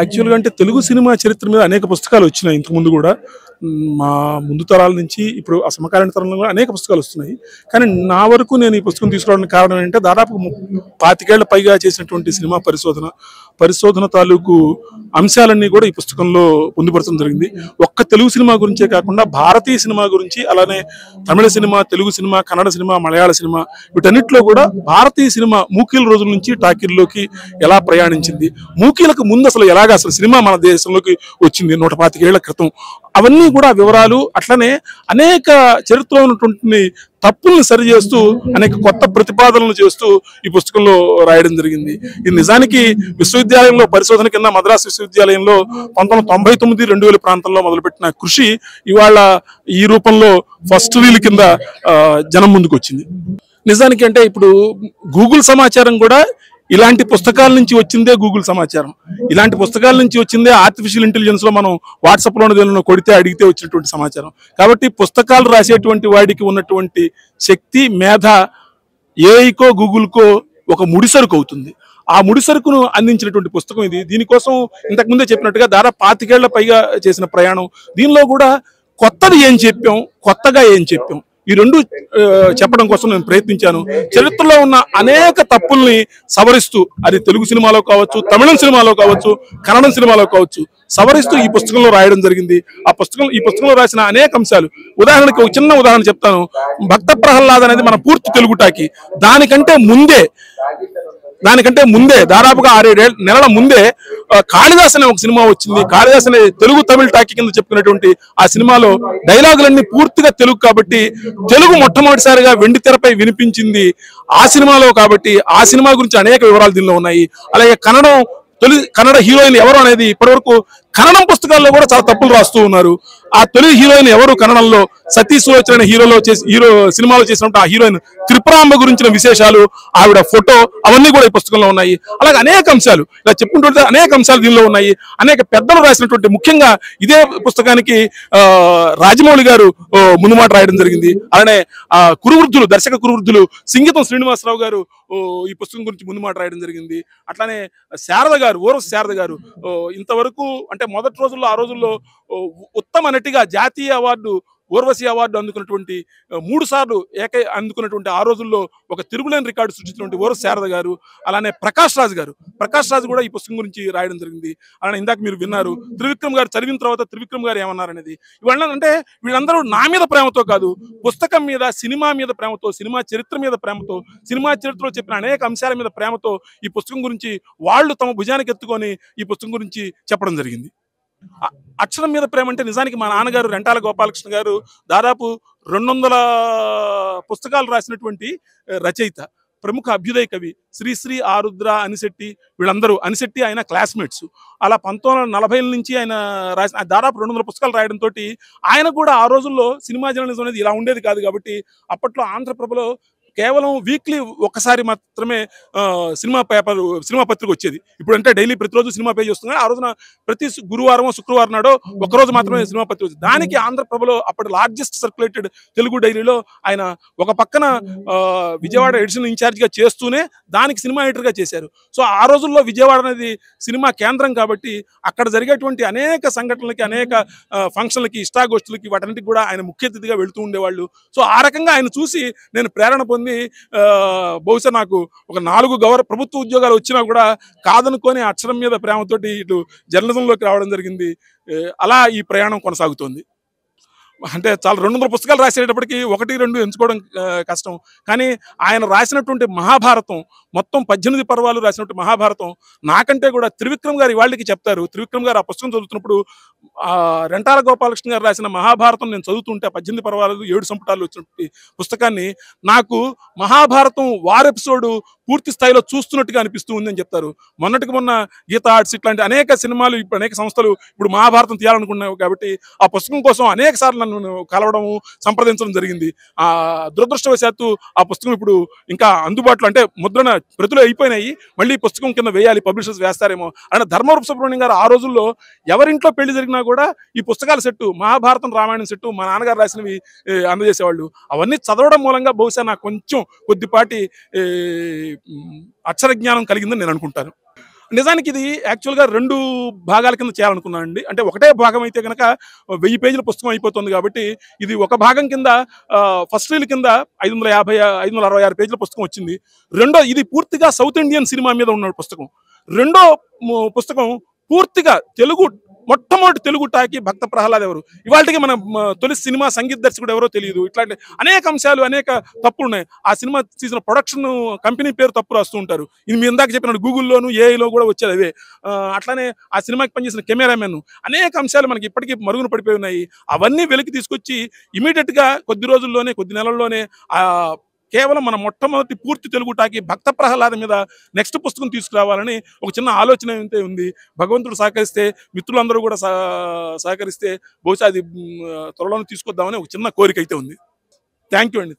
యాక్చువల్‌గా అంటే తెలుగు సినిమా చరిత్ర మీద అనేక పుస్తకాలు వచ్చినాయి ఇంతకుముందు గూడా. మా ముందు తరాల నుంచి ఇప్పుడు ఆ సమకాలీన తరంలో కూడా అనేక పుస్తకాలు వస్తున్నాయి. కానీ నా వరకు నేను ఈ పుస్తకం తీసుకురావడానికి కారణం ఏంటంటే దాదాపు 25 ఏళ్ల పైగా చేసినటువంటి సినిమా పరిశోధన తాలూకు అంశాలన్నీ కూడా ఈ పుస్తకంలో పొందుపరచడం జరిగింది. ఒక్క తెలుగు సినిమా గురించే కాకుండా భారతీయ సినిమా గురించి, అలానే Tamil cinema, Telugu cinema, Kannada cinema, Malayalam cinema వీటన్నిటిలో కూడా భారతీయ సినిమా మూకీల రోజుల నుంచి టాకీల్లోకి ఎలా ప్రయాణించింది, మూకీలకు ముందు అసలు ఎలాగా అసలు సినిమా మన దేశంలోకి వచ్చింది 125 ఏళ్ల క్రితం, అవన్నీ కూడా వివరాలు, అట్లనే అనేక చరిత్రలో ఉన్నటువంటి తప్పుల్ని సరిచేస్తూ అనేక కొత్త ప్రతిపాదనలు చేస్తూ ఈ పుస్తకంలో రాయడం జరిగింది. ఇది నిజానికి విశ్వవిద్యాలయంలో పరిశోధన కింద మద్రాసు విశ్వవిద్యాలయంలో 1999, 2000 ప్రాంతంలో మొదలుపెట్టిన కృషి ఇవాళ ఈ రూపంలో ఫస్ట్ రీల్ కింద జనం ముందుకు వచ్చింది. నిజానికి అంటే ఇప్పుడు గూగుల్ సమాచారం కూడా ఇలాంటి పుస్తకాల నుంచి వచ్చిందే. గూగుల్ సమాచారం ఇలాంటి పుస్తకాల నుంచి వచ్చిందే. ఆర్టిఫిషియల్ ఇంటెలిజెన్స్ లో మనం వాట్సాప్లోనే దేనిలో కొడితే అడిగితే వచ్చినటువంటి సమాచారం. కాబట్టి పుస్తకాలు రాసేటువంటి వాడికి ఉన్నటువంటి శక్తి, మేధ ఏఐకో గూగుల్కో ఒక ముడిసరుకు అవుతుంది. ఆ ముడిసరుకును అందించినటువంటి పుస్తకం ఇది. దీనికోసం ఇంతకుముందే చెప్పినట్టుగా దాదాపు 25 ఏళ్ల పైగా చేసిన ప్రయాణం. దీనిలో కూడా కొత్తది ఏం చెప్పాం, కొత్తగా ఏం చెప్పాం, ఈ రెండు చెప్పడం కోసం నేను ప్రయత్నించాను. చరిత్రలో ఉన్న అనేక తప్పుల్ని సవరిస్తూ, అది తెలుగు సినిమాలో కావచ్చు, తమిళం సినిమాలో కావచ్చు, కన్నడం సినిమాలో కావచ్చు, సవరిస్తూ ఈ పుస్తకంలో రాయడం జరిగింది. ఈ పుస్తకంలో రాసిన అనేక అంశాలు, ఉదాహరణకి ఒక చిన్న ఉదాహరణ చెప్తాను. భక్త ప్రహ్లాద్ అనేది మన పూర్తి తెలుగు టాకీ. దానికంటే ముందే దాదాపుగా 6-7 నెలల ముందే కాళిదాస్ అనే ఒక సినిమా వచ్చింది. కాళిదాస్ అనే తెలుగు తమిళ టాకీ కింద చెప్పుకున్నటువంటి ఆ సినిమాలో డైలాగులన్నీ పూర్తిగా తెలుగు కాబట్టి తెలుగు మొట్టమొదటిసారిగా వెండి తెరపై వినిపించింది ఆ సినిమాలో. కాబట్టి ఆ సినిమా గురించి అనేక వివరాలు దీనిలో ఉన్నాయి. అలాగే కన్నడ హీరోయిన్ ఎవరు అనేది ఇప్పటివరకు కన్నడం పుస్తకాల్లో కూడా చాలా తప్పులు రాస్తూ ఉన్నారు. ఆ తొలి హీరోయిన్ ఎవరు కన్నడంలో, సతీ సులోచన అనే హీరో సినిమాలో చేసినట్టు ఆ హీరోయిన్ త్రిపురాంబ గురించిన విశేషాలు, ఆవిడ ఫోటో, అవన్నీ కూడా ఈ పుస్తకంలో ఉన్నాయి. అలాగే అనేక అంశాలు, ఇలా చెప్పుకుంటుంటే అనేక అంశాలు దీనిలో ఉన్నాయి. అనేక పెద్దలు రాసినటువంటి, ముఖ్యంగా ఇదే పుస్తకానికి రాజమౌళి గారు ముందు మాట రాయడం జరిగింది. అలానే దర్శక కురువృద్ధులు సింగీతం శ్రీనివాసరావు గారు ఈ పుస్తకం గురించి ముందు మాట రాయడం జరిగింది. అట్లానే ఊర్వశి శారద గారు ఇంతవరకు అంటే మొదటి రోజుల్లో, ఆ రోజుల్లో ఉత్తమ నటిగా జాతీయ అవార్డు, ఊర్వశి అవార్డు అందుకున్నటువంటి 3 సార్లు అందుకున్నటువంటి ఆ రోజుల్లో ఒక తిరుగులేని రికార్డు సృష్టించినటువంటి ఊర్వశి శారద గారు. అలానే ప్రకాష్ రాజ్ కూడా ఈ పుస్తకం గురించి రాయడం జరిగింది. అలానే ఇందాక మీరు విన్నారు త్రివిక్రమ్ గారు చదివిన తర్వాత త్రివిక్రమ్ గారు ఏమన్నారనేది. ఇవాళ అంటే వీళ్ళందరూ నా మీద ప్రేమతో కాదు, పుస్తకం మీద, సినిమా మీద ప్రేమతో, సినిమా చరిత్ర మీద ప్రేమతో, సినిమా చరిత్రలో చెప్పిన అనేక అంశాల మీద ప్రేమతో ఈ పుస్తకం గురించి వాళ్ళు తమ భుజానికి ఎత్తుకొని ఈ పుస్తకం గురించి చెప్పడం జరిగింది. అక్షరం మీద ప్రేమ అంటే నిజానికి మా నాన్నగారు రెంటాల గోపాలకృష్ణ గారు దాదాపు 200 పుస్తకాలు రాసినటువంటి రచయిత, ప్రముఖ అభ్యుదయ కవి. శ్రీశ్రీ, ఆరుద్ర, అనిశెట్టి, వీళ్ళందరూ, అనిశెట్టి ఆయన క్లాస్మేట్స్. అలా 1940ల నుంచి ఆయన రాసిన దాదాపు 200 పుస్తకాలు రాయడంతో ఆయన కూడా ఆ రోజుల్లో సినిమా జర్నలిజం అనేది ఇలా ఉండేది కాదు. కాబట్టి అప్పట్లో ఆంధ్రప్రభలో కేవలం వీక్లీ ఒక్కసారి మాత్రమే సినిమా పత్రిక వచ్చేది. ఇప్పుడు అంటే డైలీ ప్రతిరోజు సినిమా పేజ్ వస్తుంది. ఆ రోజున ప్రతి గురువారం, శుక్రవారం నాడో ఒకరోజు మాత్రమే సినిమా పత్రిక వచ్చింది. దానికి ఆంధ్రప్రభలో అప్పటి లార్జెస్ట్ సర్క్యులేటెడ్ తెలుగు డైరీలో ఆయన ఒక పక్కన విజయవాడ ఎడిషన్ ఇన్ఛార్జిగా చేస్తూనే దానికి సినిమా ఎడిటర్గా చేశారు. సో ఆ రోజుల్లో విజయవాడ అనేది సినిమా కేంద్రం కాబట్టి అక్కడ జరిగేటువంటి అనేక సంఘటనలకి, అనేక ఫంక్షన్లకి, ఇష్టాగోష్ఠులకి, వాటన్నిటికి కూడా ఆయన ముఖ్య అతిథిగా వెళుతూ ఉండేవాళ్ళు. సో ఆ రకంగా ఆయన చూసి నేను ప్రేరణ పొంది బహుశా నాకు ఒక 4 ప్రభుత్వ ఉద్యోగాలు వచ్చినా కూడా కాదనుకొని అక్షరం మీద ప్రేమతోటి ఇటు జర్నలిజంలోకి రావడం జరిగింది. అలా ఈ ప్రయాణం కొనసాగుతోంది. అంటే చాలా 200 పుస్తకాలు రాసేటప్పటికి 1-2 ఎంచుకోవడం కష్టం. కానీ ఆయన రాసినటువంటి మహాభారతం, మొత్తం 18 పర్వాలు రాసినటువంటి మహాభారతం నాకంటే కూడా త్రివిక్రమ్ గారు ఇవాళకి చెప్తారు. త్రివిక్రమ్ గారు ఆ పుస్తకం చదువుతున్నప్పుడు రెంటాల గోపాలకృష్ణ గారు రాసిన మహాభారతం నేను చదువుతుంటే 18 పర్వాలు 7 సంపుటాలు వచ్చినటువంటి పుస్తకాన్ని నాకు మహాభారతం వార్ ఎపిసోడ్ పూర్తి స్థాయిలో చూస్తున్నట్టుగా అనిపిస్తూ ఉందని చెప్తారు. మొన్న గీతా ఆర్ట్స్ ఇట్లాంటి అనేక సినిమాలు, ఇప్పుడు అనేక సంస్థలు ఇప్పుడు మహాభారతం తీయాలనుకున్నావు కాబట్టి ఆ పుస్తకం కోసం అనేక సార్లు నన్ను కలవడము, సంప్రదించడం జరిగింది. దురదృష్టవశాత్తు ఆ పుస్తకం ఇప్పుడు ఇంకా అందుబాటులో, అంటే ముద్రణ ప్రతులు అయిపోయినాయి, మళ్ళీ పుస్తకం కింద వేయాలి, పబ్లిషర్స్ వేస్తారేమో అని. ధర్మవరపు సుబ్రహ్మణ్యం గారు ఆ రోజుల్లో ఎవరింట్లో పెళ్లి జరిగినా కూడా ఈ పుస్తకాల సెట్టు, మహాభారతం, రామాయణం సెట్టు మా నాన్నగారు రాసినవి అందజేసేవాళ్ళు. అవన్నీ చదవడం మూలంగా బహుశా నాకు కొద్దిపాటి అక్షర జ్ఞానం కలిగిందని నేను అనుకుంటాను. నిజానికి ఇది యాక్చువల్‌గా 2 భాగాల కింద చేయాలనుకున్నానండి. అంటే ఒకటే భాగం అయితే గనక 1000 పేజీల పుస్తకం అయిపోతుంది కాబట్టి, ఇది ఒక భాగం కింద ఫస్ట్ రీల్ కింద 550 566 పేజీల పుస్తకం వచ్చింది. ఇది పూర్తిగా సౌత్ ఇండియన్ సినిమా మీద ఉన్న పుస్తకం. రెండో పుస్తకం పూర్తిగా మొట్టమొదటి తెలుగు టాకీ భక్త ప్రహ్లాద్ ఎవరు? ఇవాల్టికి మన తొలి సినిమా సంగీత దర్శకుడు ఎవరో తెలియదు. ఇట్లాంటి అనేక అంశాలు, అనేక తప్పులున్నాయి. ఆ సినిమా తీసిన ప్రొడక్షన్ కంపెనీ పేరు తప్పు రాస్తూ ఉంటారు. ఇది మీ ఇందాక చెప్పినట్టు గూగుల్‌లోను, ఏఐలో కూడా వచ్చేది అవే. అట్లానే ఆ సినిమాకి పనిచేసిన కెమెరామెన్ అనేక అంశాలు మనకి ఇప్పటికీ మరుగున పడిపోయి ఉన్నాయి. అవన్నీ వెలికి తీసుకొచ్చి ఇమ్మీడియేట్‌గా కొద్ది రోజుల్లోనే, కొద్ది నెలల్లోనే కేవలం మన మొట్టమొదటి పూర్తి తెలుగు టాకీ భక్త ప్రహ్లాద మీద నెక్స్ట్ పుస్తకం తీసుకురావాలని ఒక చిన్న ఆలోచన అయితే ఉంది. భగవంతుడు సహకరిస్తే, మిత్రులందరూ కూడా సహకరిస్తే బహుశా అది త్వరలోనే తీసుకొద్దామని ఒక చిన్న కోరిక అయితే ఉంది. థ్యాంక్ యూ అండి.